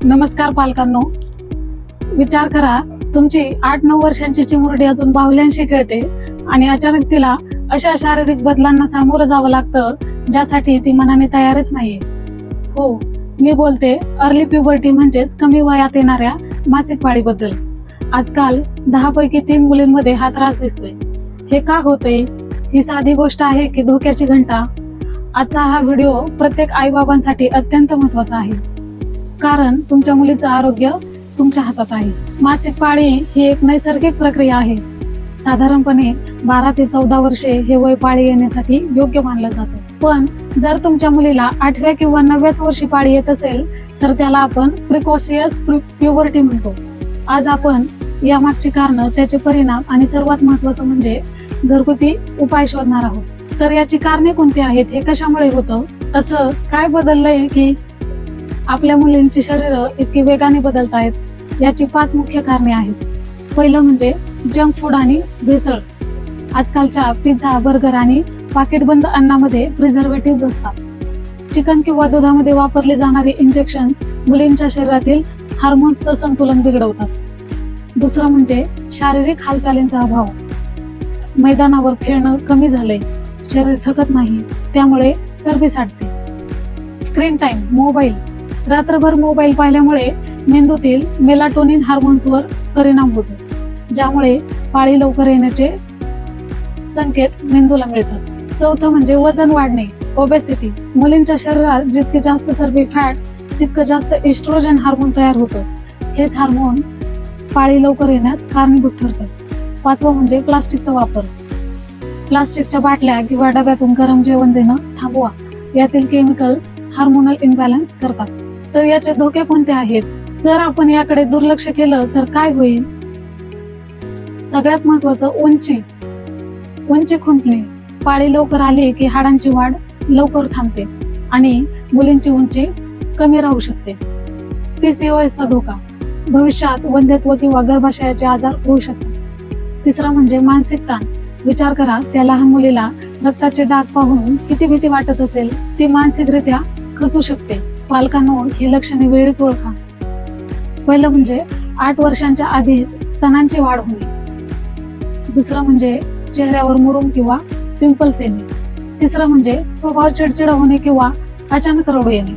नमस्कार पालकांनो, विचार करा, तुमची 8-9 वर्षांची चिमुरडी अजून बाहुल्यांशी खेळते आणि अचानक तिला अशा शारीरिक बदलांना सामोरं जावं लागतं ज्यासाठी ती मनाने तयारच नाहीये. हो, मी बोलते अर्ली प्युबर्टी म्हणजेच कमी वयात येणाऱ्या मासिक पाळीबद्दल. आजकाल 10 पैकी 3 मुलींमध्ये हा त्रास दिसतोय. हे का होते? ही साधी गोष्ट आहे की धोक्याची घंटा? आजचा हा व्हिडिओ प्रत्येक आई-बाबांसाठी अत्यंत महत्वाचा आहे, कारण तुमच्या मुलीचं आरोग्य तुमच्या हातात आहे. मासिक पाळी ही एक नैसर्गिक प्रक्रिया आहे. साधारणपणे 12 ते 14 वर्षे हे वय पाळी येण्यासाठी योग्य मानलं जातं. पण जर तुमच्या मुलीला 8व्या किंवा 9व्याच वर्षी पाळी येत असेल तर त्याला आपण प्रिकॉशियस प्युबर्टी म्हणतो. आज आपण यामागची कारणं, त्याचे परिणाम आणि सर्वात महत्वाचं म्हणजे घरगुती उपाय शोधणार आहोत. तर याची कारणे कोणती आहेत? हे कशामुळे होतं? असं काय बदललंय की आपल्या मुलींची शरीरं इतकी वेगाने बदलत आहेत? याची 5 मुख्य कारणे आहेत. पहिलं म्हणजे जंक फूड आणि भेसळ. आजकालच्या पिझ्झा, बर्गर आणि पाकिटबंद अन्नामध्ये प्रिझर्वेटिव्ह असतात. चिकन किंवा दुधामध्ये वापरले जाणारे इंजेक्शन्स मुलींच्या शरीरातील हार्मोन्सचं संतुलन बिघडवतात. दुसरं म्हणजे शारीरिक हालचालींचा अभाव. मैदानावर खेळणं कमी झालंय, शरीर थकत नाही, त्यामुळे चरबी साठते. Screen time, mobile. रात्रभर मोबाईल पाहिल्यामुळे मेंदूतील मेलाटोनिन हार्मोन्सवर परिणाम होतो, ज्यामुळे पाळी लवकर येण्याचे संकेत मेंदूला मिळतात. चौथं म्हणजे वजन वाढणे, ओबेसिटी. मुलींच्या शरीरात जितकी जास्त चरबी, फॅट, तितकं जास्त इस्ट्रोजन हार्मोन तयार होतं. हेच हार्मोन पाळी लवकर येण्यास कारणीभूत ठरतात. 5वं म्हणजे प्लास्टिकचा वापर. प्लास्टिकच्या बाटल्या किंवा डब्यातून गरम जेवण देणं थांबवा. यातील केमिकल्स हार्मोनल इम्बॅलन्स करतात. तर याचे धोके कोणते आहेत? जर आपण याकडे दुर्लक्ष केलं तर काय होईल? सगळ्यात महत्वाचं उंची खुंटणे. पाळी लवकर आली की हाडांची वाढ लवकर थांबते आणि मुलींची उंची कमी राहू शकते. PCOSचा धोका. भविष्यात वंध्यत्व किंवा गर्भाशयाचे आजार होऊ शकतात. तिसरं म्हणजे मानसिक ताण. विचार करा, त्या लहान मुलीला रक्ताचे डाग पाहून किती भीती वाटत असेल. ती मानसिकरित्या खचू शकते. पालकांनो, ही लक्षणे वेळीच ओळखा. पहिलं म्हणजे 8 वर्षांच्या आधीच स्तनांची वाढ होणे. दुसरं म्हणजे चेहऱ्यावर मुरुम किंवा पिंपल्स येणे. तिसरं म्हणजे स्वभाव चिडचिड होणे किंवा अचानक रडू येणे.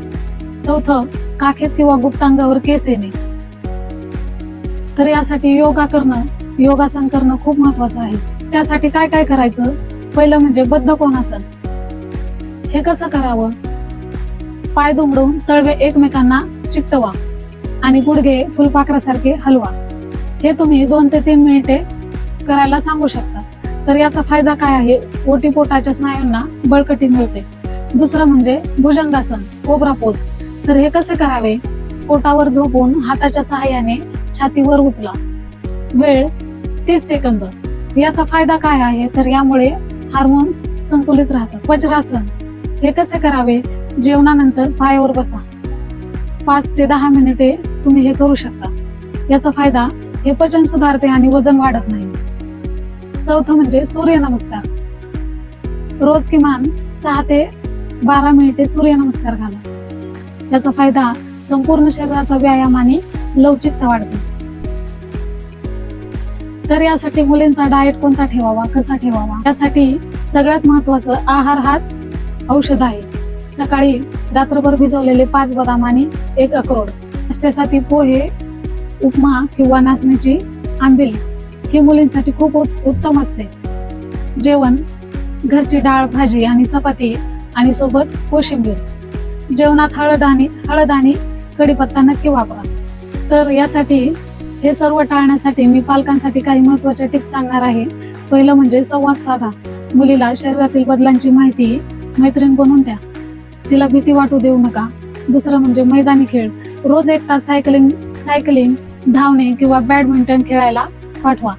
चौथं, काखेत किंवा गुप्तांगावर केस येणे. तर यासाठी योगासन करणं खूप महत्वाचं आहे. त्यासाठी काय काय करायचं? पहिलं म्हणजे बद्धकोनासन. हे कसं करावं? पाय दुमडून तळवे एकमेकांना चिकटवा आणि गुडघे फुलपाखरासारखे हलवा. हे तुम्ही 2 ते 3 मिनिटे करायला सांगू शकता. तर याचा फायदा काय आहे? ओटीपोटाच्या स्नायूंना बळकटी मिळते. दुसरं म्हणजे भुजंगासन, कोब्रा पोज. तर हे कसे करावे? पोटावर झोपून हाताच्या सहाय्याने छातीवर उचला. वेळ 30 सेकंद. याचा फायदा काय आहे? तर यामुळे हार्मोन्स संतुलित राहतात. वज्रासन. हे कसे करावे? जेवणानंतर पायावर बसा. 5 ते 10 मिनिटे तुम्ही हे करू शकता. याचा फायदा, हे पचन सुधारते आणि वजन वाढत नाही. चौथं म्हणजे सूर्यनमस्कार. रोज किमान 6 ते 12 मिनिटे सूर्यनमस्कार घाला. याचा फायदा, संपूर्ण शरीराचा व्यायाम आणि लवचिकता वाढते. तर यासाठी मुलींचा डाएट कोणता ठेवावा, कसा ठेवावा? यासाठी सगळ्यात महत्वाचं आहार हाच औषध आहे. सकाळी रात्रभर भिजवलेले 5 बदाम आणि 1 अक्रोड. त्यासाठी पोहे, उपमा किंवा नाचणीची आंबिल ही मुलींसाठी खूप उत्तम असते. जेवण घरची डाळ, भाजी आणि चपाती आणि सोबत कोशिंबीर. जेवणात हळद आणि कढीपत्ता नक्की वापरा. तर यासाठी, हे सर्व टाळण्यासाठी मी पालकांसाठी काही महत्वाच्या टिप्स सांगणार आहे. पहिलं म्हणजे संवाद साधा. मुलीला शरीरातील बदलांची माहिती मैत्रीण बनवून द्या. तिला भीती वाटू देऊ नका. दुसरं म्हणजे मैदानी खेळ. रोज 1 तास सायकलिंग, धावणे किंवा बॅडमिंटन खेळायला पाठवा.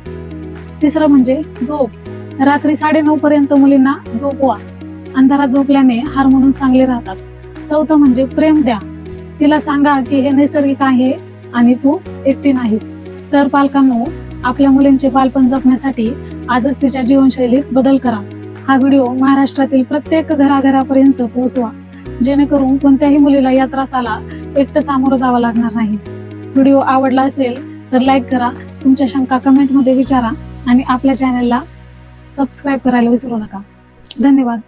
तिसरं म्हणजे झोप. रात्री 9:30 पर्यंत मुलींना झोपवा. अंधारात झोपल्याने हार्मोन्स चांगले राहतात. चौथं म्हणजे प्रेम द्या. तिला सांगा की हे नैसर्गिक आहे आणि तू एकटी नाहीस. तर पालकांनो, आपल्या मुलींचे बालपण जपण्यासाठी आजच तिच्या जीवनशैलीत बदल करा. हा व्हिडिओ महाराष्ट्रातील प्रत्येक घराघरापर्यंत पोहोचवा, जेणेकरून कोणत्याही मुलीला या त्रासाला एकटं सामोरं जावं लागणार नाही. व्हिडिओ आवडला असेल तर लाईक करा, तुमच्या शंका कमेंटमध्ये विचारा आणि आपल्या चॅनलला सबस्क्राईब करायला विसरू नका. धन्यवाद.